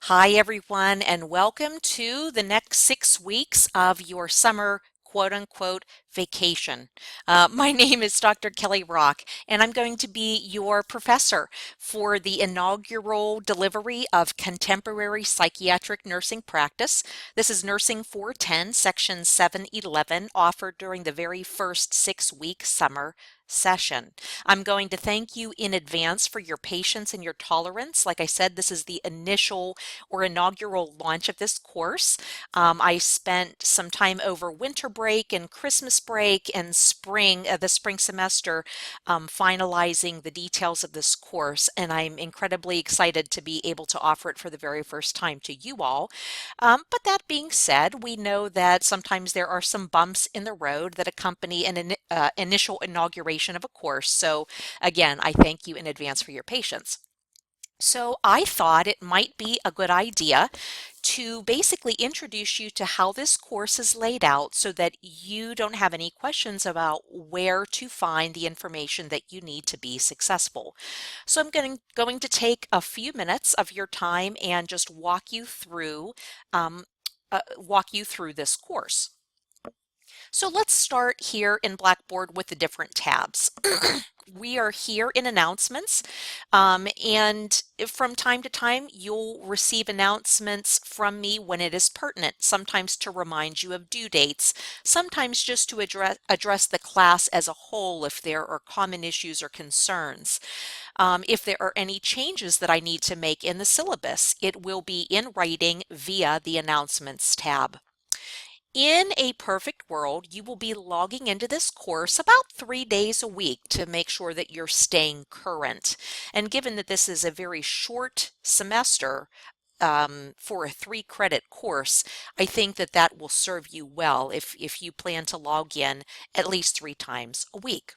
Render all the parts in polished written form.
Hi, everyone, and welcome to the next 6 weeks of your summer quote unquote vacation. My name is Dr. Kelly Rock, and I'm going to be your professor for the inaugural delivery of Contemporary Psychiatric Nursing Practice. This is Nursing 410, Section 711, offered during the very first 6-week summer session. I'm going to thank you in advance for your patience and your tolerance. Like I said, this is the initial or inaugural launch of this course. I spent some time over winter break and Christmas break and the spring semester, finalizing the details of this course, and I'm incredibly excited to be able to offer it for the very first time to you all. But that being said, we know that sometimes there are some bumps in the road that accompany an initial inauguration of a course. So again, I thank you in advance for your patience. So I thought it might be a good idea to basically introduce you to how this course is laid out so that you don't have any questions about where to find the information that you need to be successful. So I'm going to take a few minutes of your time and just um, walk you through this course. So let's start here in Blackboard with the different tabs. We are here in announcements, and from time to time you'll receive announcements from me when it is pertinent, sometimes to remind you of due dates, sometimes just to address the class as a whole if there are common issues or concerns. If there are any changes that I need to make in the syllabus, it will be in writing via the announcements tab. In a perfect world, you will be logging into this course about 3 days a week to make sure that you're staying current. And given that this is a very short semester, for a 3-credit course, I think that that will serve you well if you plan to log in at least 3 times a week.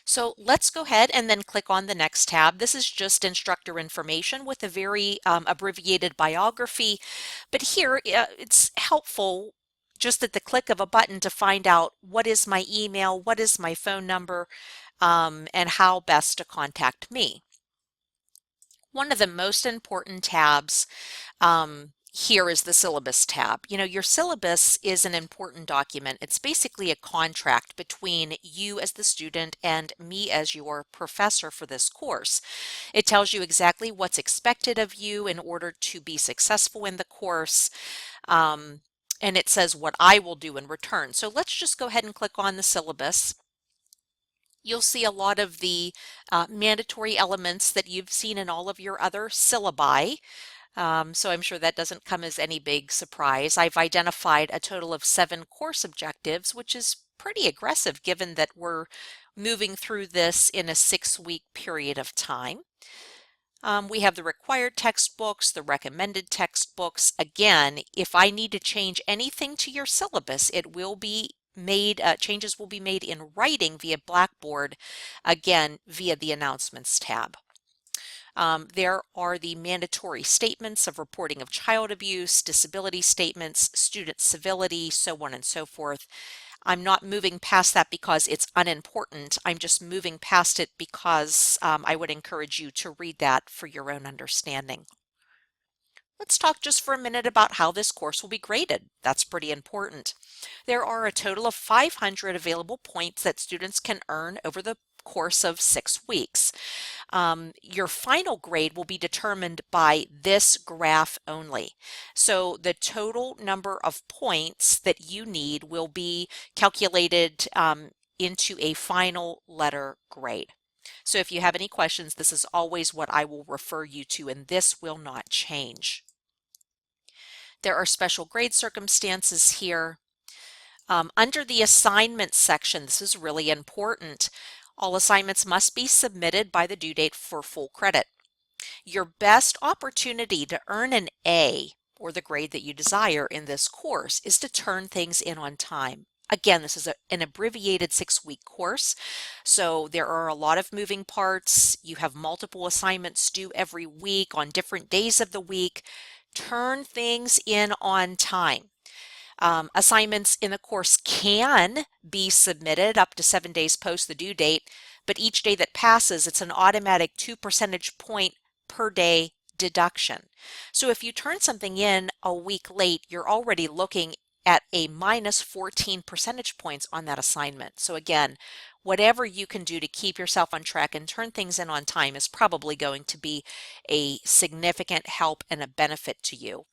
So let's go ahead and then click on the next tab. This is just instructor information with a very abbreviated biography, but here it's helpful just at the click of a button to find out what is my email, what is my phone number, and how best to contact me. One of the most important tabs here is the syllabus tab. You know, your syllabus is an important document. It's basically a contract between you as the student and me as your professor for this course. It tells you exactly what's expected of you in order to be successful in the course. And it says what I will do in return. So let's just go ahead and click on the syllabus. You'll see a lot of the mandatory elements that you've seen in all of your other syllabi. So I'm sure that doesn't come as any big surprise. I've identified a total of 7 course objectives, which is pretty aggressive given that we're moving through this in a 6-week period of time. We have the required textbooks, the recommended textbooks. Again, if I need to change anything to your syllabus, it will be made, changes will be made in writing via Blackboard, again, via the announcements tab. There are the mandatory statements of reporting of child abuse, disability statements, student civility, so on and so forth. I'm not moving past that because it's unimportant. I'm just moving past it because I would encourage you to read that for your own understanding. Let's talk just for a minute about how this course will be graded. That's pretty important. There are a total of 500 available points that students can earn over the course of 6 weeks. Your final grade will be determined by this graph only. So the total number of points that you need will be calculated into a final letter grade. So if you have any questions, this is always what I will refer you to, and this will not change. There are special grade circumstances here. Under the assignments section, this is really important. All assignments must be submitted by the due date for full credit. Your best opportunity to earn an A, or the grade that you desire in this course, is to turn things in on time. Again, this is an abbreviated 6-week course, so there are a lot of moving parts. You have multiple assignments due every week on different days of the week. Turn things in on time. Assignments in the course can be submitted up to 7 days post the due date, but each day that passes, it's an automatic 2 percentage point per day deduction. So if you turn something in a week late, you're already looking at a minus 14 percentage points on that assignment. So again, whatever you can do to keep yourself on track and turn things in on time is probably going to be a significant help and a benefit to you.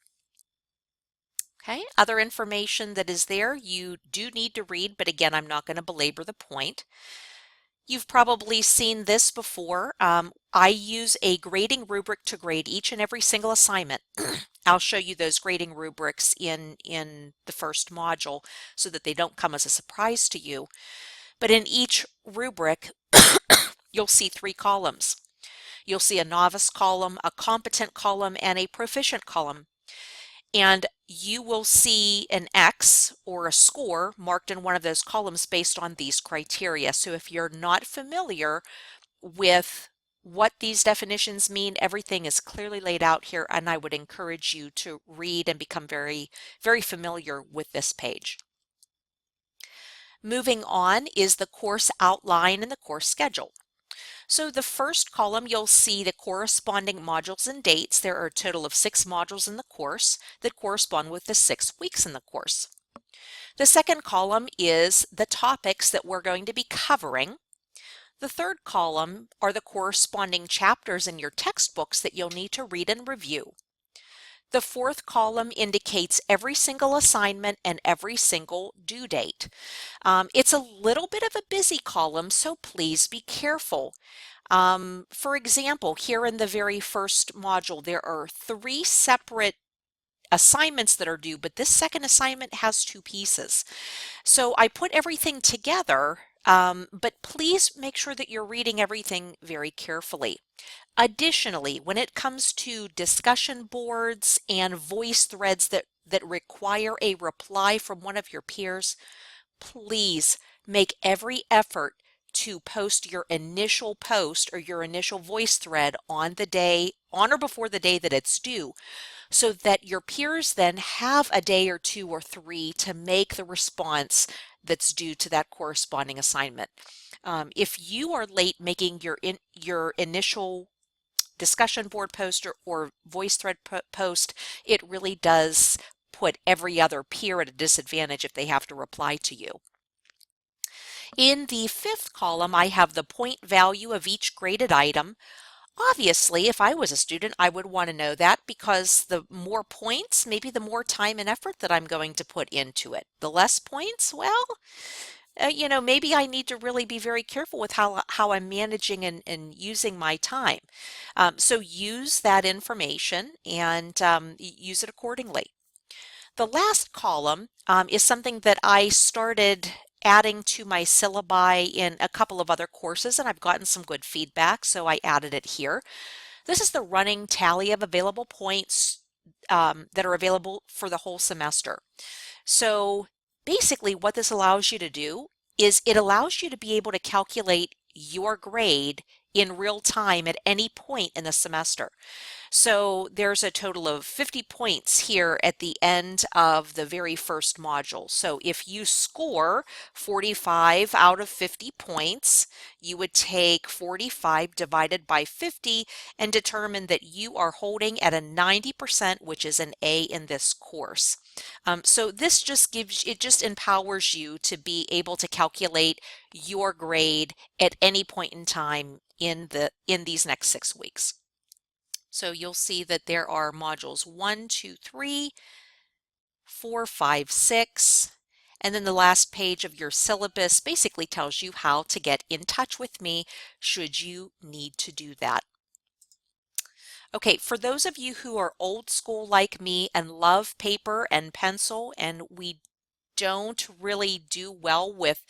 Okay, other information that is there you do need to read, but again, I'm not going to belabor the point. You've probably seen this before. I use a grading rubric to grade each and every single assignment. I'll show you those grading rubrics in the first module so that they don't come as a surprise to you. But in each rubric, you'll see 3 columns. You'll see a novice column, a competent column, and a proficient column. And you will see an X or a score marked in one of those columns based on these criteria. So if you're not familiar with what these definitions mean, everything is clearly laid out here, and I would encourage you to read and become very, very familiar with this page. Moving on is the course outline and the course schedule. So the first column, you'll see the corresponding modules and dates. There are a total of 6 modules in the course that correspond with the 6 weeks in the course. The second column is the topics that we're going to be covering. The third column are the corresponding chapters in your textbooks that you'll need to read and review. The fourth column indicates every single assignment and every single due date. It's a little bit of a busy column, so please be careful. For example, here in the very first module, there are 3 separate assignments that are due, but this second assignment has 2 pieces. So I put everything together, but please make sure that you're reading everything very carefully. Additionally, when it comes to discussion boards and voice threads that require a reply from one of your peers, please make every effort to post your initial post or your initial voice thread on or before the day that it's due, so that your peers then have a day or 2 or 3 to make the response that's due to that corresponding assignment. If you are late making your initial discussion board post or voice thread post, it really does put every other peer at a disadvantage if they have to reply to you. In the 5th column, I have the point value of each graded item. Obviously, if I was a student, I would want to know that, because the more points, maybe the more time and effort that I'm going to put into it. The less points, well, maybe I need to really be very careful with how I'm managing and using my time. So use that information and use it accordingly. The last column is something that I started adding to my syllabi in a couple of other courses, and I've gotten some good feedback, so I added it here. This is the running tally of available points that are available for the whole semester. So basically what this allows you to do is it allows you to be able to calculate your grade in real time at any point in the semester. So there's a total of 50 points here at the end of the very first module. So if you score 45 out of 50 points, you would take 45 divided by 50 and determine that you are holding at a 90%, which is an A in this course. So this just empowers you to be able to calculate your grade at any point in time in these next 6 weeks. So you'll see that there are modules 1, 2, 3, 4, 5, 6, and then the last page of your syllabus basically tells you how to get in touch with me should you need to do that. Okay, for those of you who are old school like me and love paper and pencil, and we don't really do well with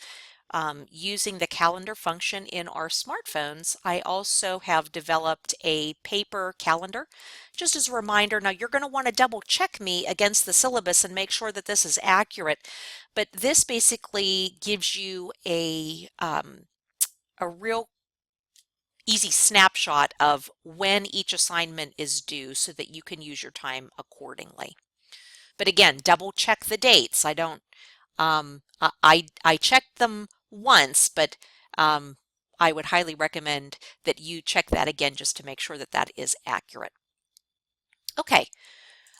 using the calendar function in our smartphones, I also have developed a paper calendar. Just as a reminder, now you're going to want to double check me against the syllabus and make sure that this is accurate, but this basically gives you a real easy snapshot of when each assignment is due so that you can use your time accordingly. But again, double check the dates. I don't I checked them once, but I would highly recommend that you check that again just to make sure that that is accurate. Okay,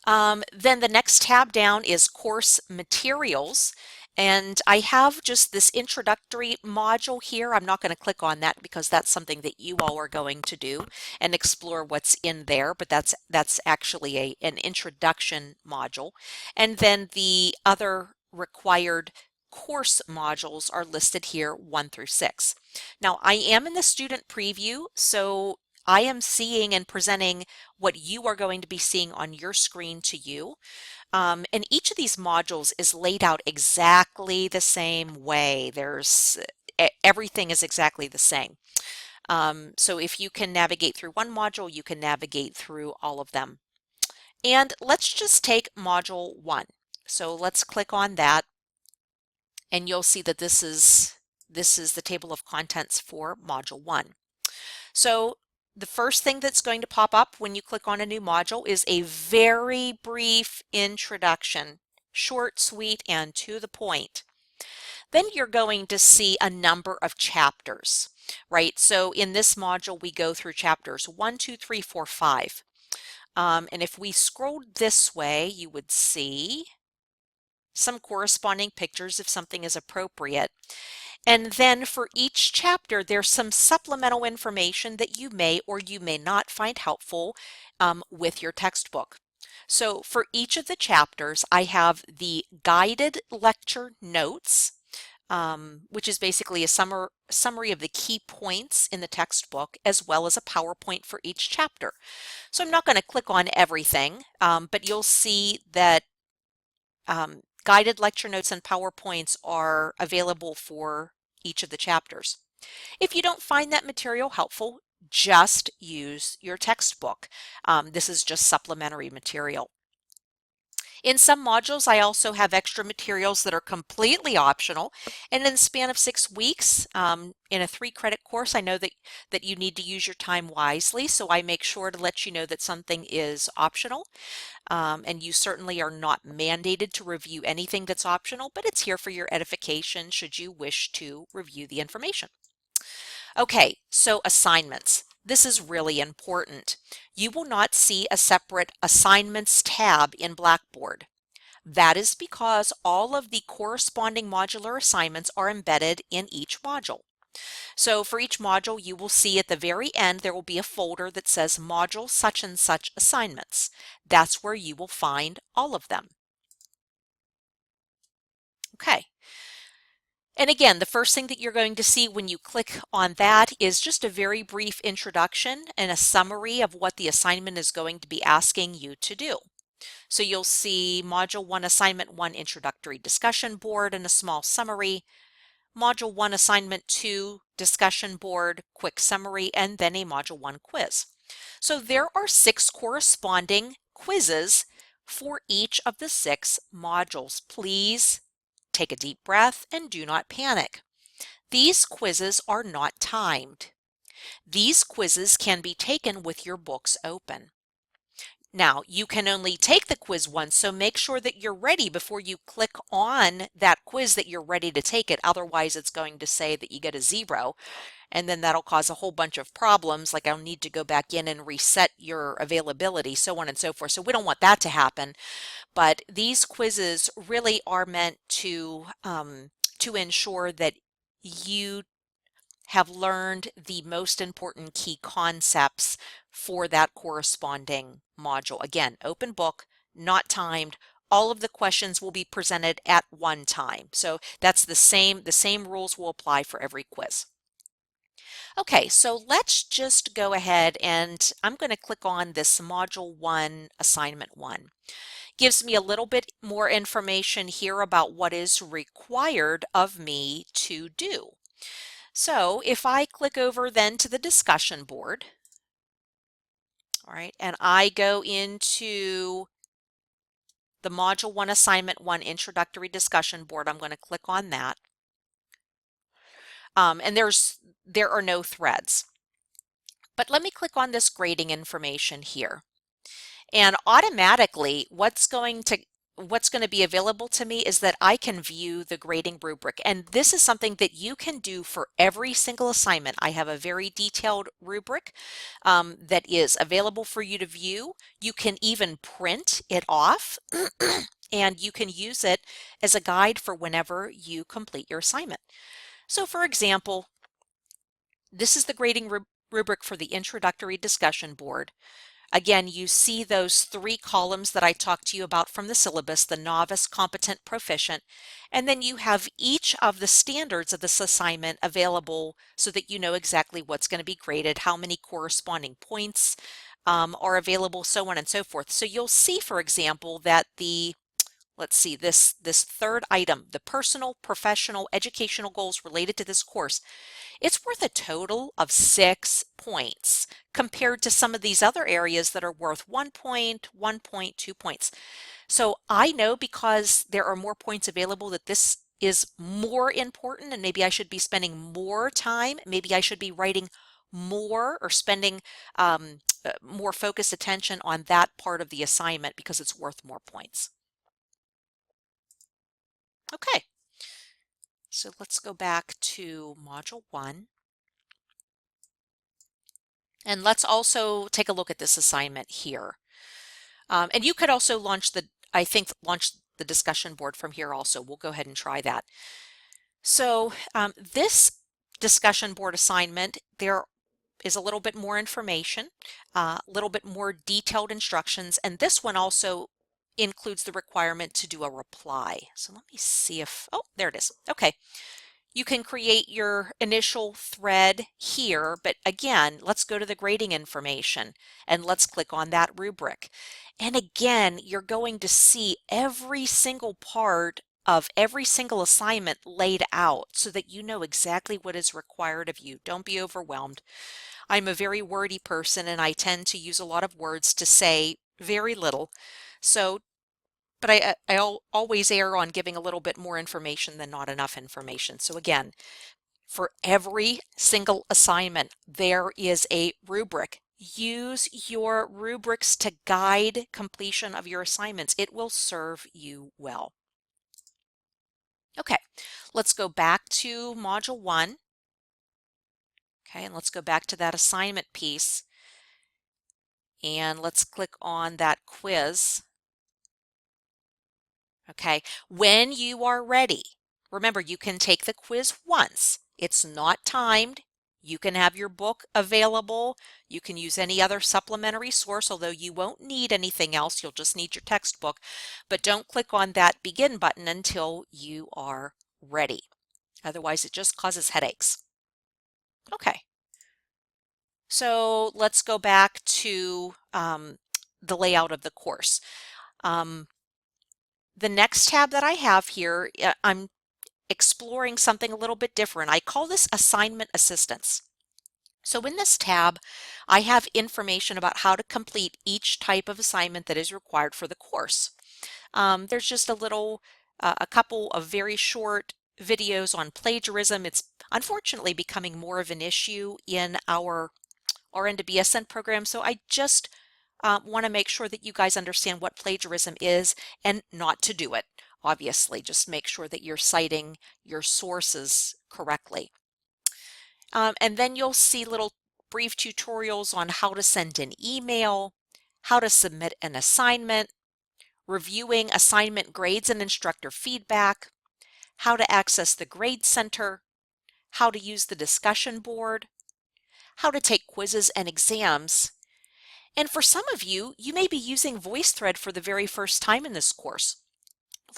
then the next tab down is course materials. And I have just this introductory module here. I'm not going to click on that because that's something that you all are going to do and explore what's in there, but that's actually an introduction module. And then the other required course modules are listed here 1 through 6. Now I am in the student preview, so I am seeing and presenting what you are going to be seeing on your screen to you. And each of these modules is laid out exactly the same way. Everything is exactly the same. So if you can navigate through one module, you can navigate through all of them. And let's just take module 1. So let's click on that, and you'll see that this is the table of contents for module 1. So the first thing that's going to pop up when you click on a new module is a very brief introduction, short, sweet, and to the point. Then you're going to see a number of chapters, right? So in this module, we go through chapters 1, 2, 3, 4, 5. And if we scrolled this way, you would see some corresponding pictures if something is appropriate. And then for each chapter, there's some supplemental information that you may or you may not find helpful with your textbook. So for each of the chapters, I have the guided lecture notes, which is basically a summary of the key points in the textbook, as well as a PowerPoint for each chapter. So I'm not going to click on everything, but you'll see that guided lecture notes and PowerPoints are available for each of the chapters. If you don't find that material helpful, just use your textbook. This is just supplementary material. In some modules, I also have extra materials that are completely optional. And in the span of 6 weeks, in a 3-credit course, I know that you need to use your time wisely. So I make sure to let you know that something is optional. And you certainly are not mandated to review anything that's optional, but it's here for your edification should you wish to review the information. Okay, so assignments. This is really important. You will not see a separate assignments tab in Blackboard. That is because all of the corresponding modular assignments are embedded in each module. So for each module, you will see at the very end, there will be a folder that says module such and such assignments. That's where you will find all of them. Okay. And again, the first thing that you're going to see when you click on that is just a very brief introduction and a summary of what the assignment is going to be asking you to do. So you'll see Module 1, Assignment 1, Introductory Discussion Board and a small summary. Module 1, Assignment 2, Discussion Board, quick summary, and then a Module 1 quiz. So there are 6 corresponding quizzes for each of the 6 modules. Please take a deep breath and do not panic. These quizzes are not timed. These quizzes can be taken with your books open. Now, you can only take the quiz once, so make sure that you're ready before you click on that quiz that you're ready to take it. Otherwise, it's going to say that you get a 0, and then that'll cause a whole bunch of problems, like I'll need to go back in and reset your availability, so on and so forth. So we don't want that to happen. But these quizzes really are meant to ensure that you have learned the most important key concepts for that corresponding module. Again, open book, not timed. All of the questions will be presented at one time. So that's the same rules will apply for every quiz. Okay, so let's just go ahead and I'm going to click on this Module 1, Assignment 1. Gives me a little bit more information here about what is required of me to do. So if I click over then to the discussion board, all right, and I go into the Module 1, Assignment 1, Introductory Discussion Board, I'm going to click on that. And there are no threads. But let me click on this grading information here. And automatically, what's going to what's going to be available to me is that I can view the grading rubric. And this is something that you can do for every single assignment. I have a very detailed rubric that is available for you to view. You can even print it off and you can use it as a guide for whenever you complete your assignment. So for example, this is the grading rubric for the introductory discussion board. Again, you see those 3 columns that I talked to you about from the syllabus, the novice, competent, proficient, and then you have each of the standards of this assignment available so that you know exactly what's going to be graded, how many corresponding points are available, so on and so forth. So you'll see, for example, that let's see, this third item, the personal, professional, educational goals related to this course, it's worth a total of 6 points compared to some of these other areas that are worth 1 point, 1 point, 2 points. So I know because there are more points available that this is more important and maybe I should be spending more time. Maybe I should be writing more or spending more focused attention on that part of the assignment because it's worth more points. Okay, so let's go back to Module 1. And let's also take a look at this assignment here. And you could also launch launch the discussion board from here also. We'll go ahead and try that. So this discussion board assignment, there is a little bit more information, a little bit more detailed instructions, and this one also includes the requirement to do a reply. So let me see if, oh, there it is. Okay. You can create your initial thread here, but again, let's go to the grading information and let's click on that rubric. And again, you're going to see every single part of every single assignment laid out so that you know exactly what is required of you. Don't be overwhelmed. I'm a very wordy person and I tend to use a lot of words to say very little. But I always err on giving a little bit more information than not enough information. So again, for every single assignment, there is a rubric. Use your rubrics to guide completion of your assignments. It will serve you well. Okay, let's go back to Module 1. Okay, and let's go back to that assignment piece. And let's click on that quiz. Okay, when you are ready, remember you can take the quiz once. It's not timed. You can have your book available. You can use any other supplementary source, although you won't need anything else. You'll just need your textbook. But don't click on that begin button until you are ready. Otherwise, it just causes headaches. Okay. So let's go back to the layout of the course. The next tab that I have here, I'm exploring something a little bit different. I call this assignment assistance. So in this tab, I have information about how to complete each type of assignment that is required for the course. There's just a couple of very short videos on plagiarism. It's unfortunately becoming more of an issue in our RN to BSN program. So I just want to make sure that you guys understand what plagiarism is and not to do it. Obviously, just make sure that you're citing your sources correctly. And then you'll see little brief tutorials on how to send an email, how to submit an assignment, reviewing assignment grades and instructor feedback, how to access the Grade Center, how to use the discussion board, how to take quizzes and exams. And for some of you, you may be using VoiceThread for the very first time in this course.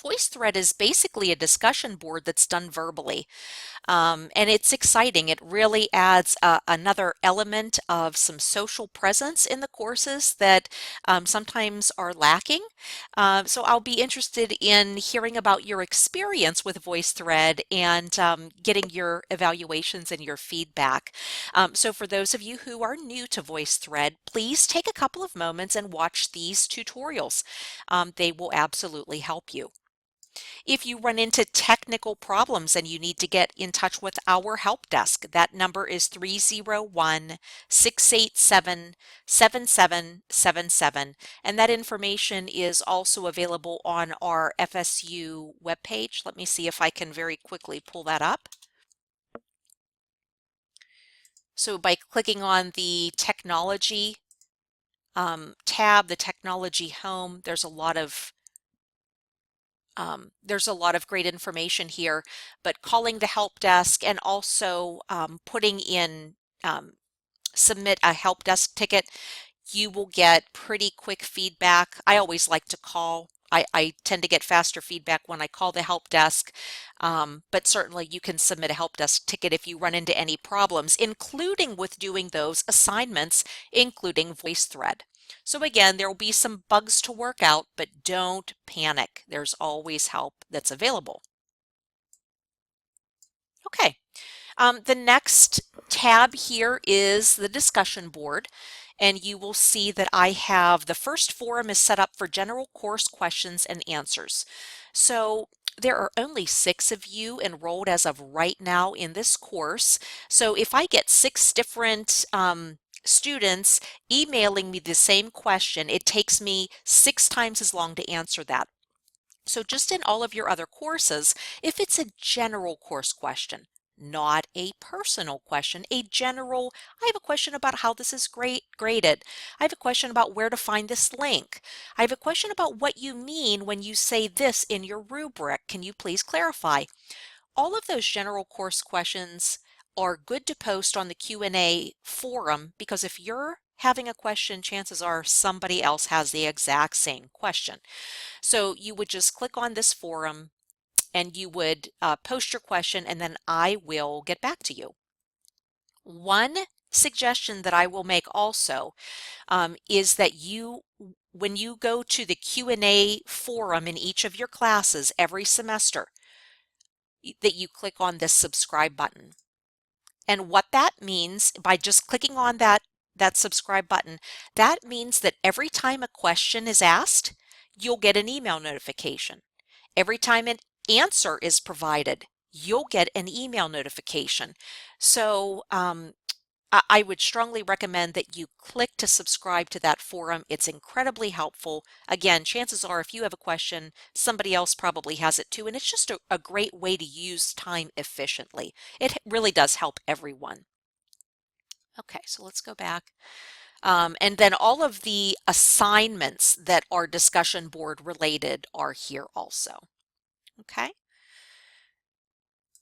VoiceThread is basically a discussion board that's done verbally, and it's exciting. It really adds another element of some social presence in the courses that sometimes are lacking. So I'll be interested in hearing about your experience with VoiceThread and getting your evaluations and your feedback. So for those of you who are new to VoiceThread, please take a couple of moments and watch these tutorials. They will absolutely help you. If you run into technical problems and you need to get in touch with our help desk, that number is 301-687-7777. And that information is also available on our FSU webpage. Let me see if I can very quickly pull that up. So by clicking on the technology tab, the technology home, there's a lot of great information here, but calling the help desk and also putting in submit a help desk ticket, you will get pretty quick feedback. I always like to call. I tend to get faster feedback when I call the help desk, but certainly you can submit a help desk ticket if you run into any problems, including with doing those assignments, including VoiceThread. So again, there will be some bugs to work out, but don't panic. There's always help that's available. Okay. The next tab here is the discussion board, and you will see that I have the first forum is set up for general course questions and answers. So there are only 6 of you enrolled as of right now in this course. So if I get 6 different students emailing me the same question, it takes me 6 times as long to answer that. So just in all of your other courses, if it's a general course question, not a personal question, a general, I have a question about how this is graded. I have a question about where to find this link. I have a question about what you mean when you say this in your rubric. Can you please clarify? All of those general course questions are good to post on the Q&A forum, because if you're having a question, chances are somebody else has the exact same question. So you would just click on this forum and you would post your question, and then I will get back to you. One suggestion that I will make also is that when you go to the Q&A forum in each of your classes every semester, that you click on this subscribe button. And what that means, by just clicking on that subscribe button, that means that every time a question is asked, you'll get an email notification. Every time an answer is provided, you'll get an email notification. So I would strongly recommend that you click to subscribe to that forum. It's incredibly helpful. Again, chances are if you have a question, somebody else probably has it too, and it's just a great way to use time efficiently. It really does help everyone. Okay, so let's go back. And then all of the assignments that are discussion board related are here also. Okay.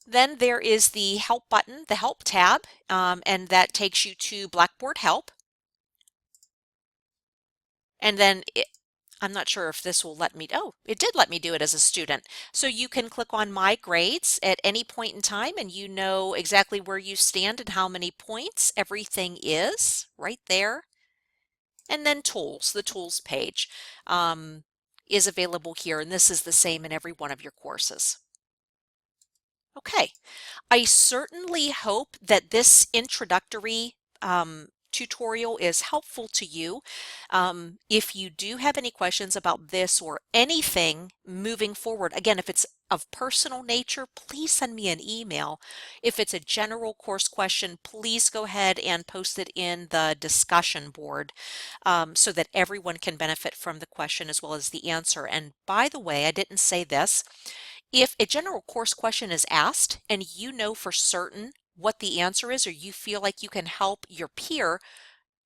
Then there is the help button, the help tab, and that takes you to Blackboard Help. And then I'm not sure if this will let me, oh, it did let me do it as a student. So you can click on My Grades at any point in time, and you know exactly where you stand and how many points everything is right there. And then Tools, the Tools page is available here, and this is the same in every one of your courses. Okay, I certainly hope that this introductory tutorial is helpful to you. If you do have any questions about this or anything moving forward, again, if it's of personal nature, please send me an email. If it's a general course question, please go ahead and post it in the discussion board so that everyone can benefit from the question as well as the answer. And by the way, I didn't say this. If a general course question is asked and you know for certain what the answer is, or you feel like you can help your peer,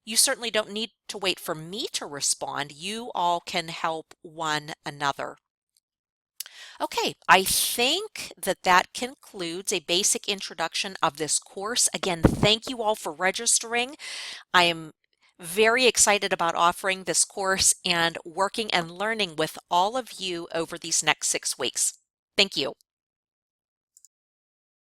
you certainly don't need to wait for me to respond. You all can help one another. Okay, I think that concludes a basic introduction of this course. Again, thank you all for registering. I am very excited about offering this course and working and learning with all of you over these next 6 weeks. Thank you.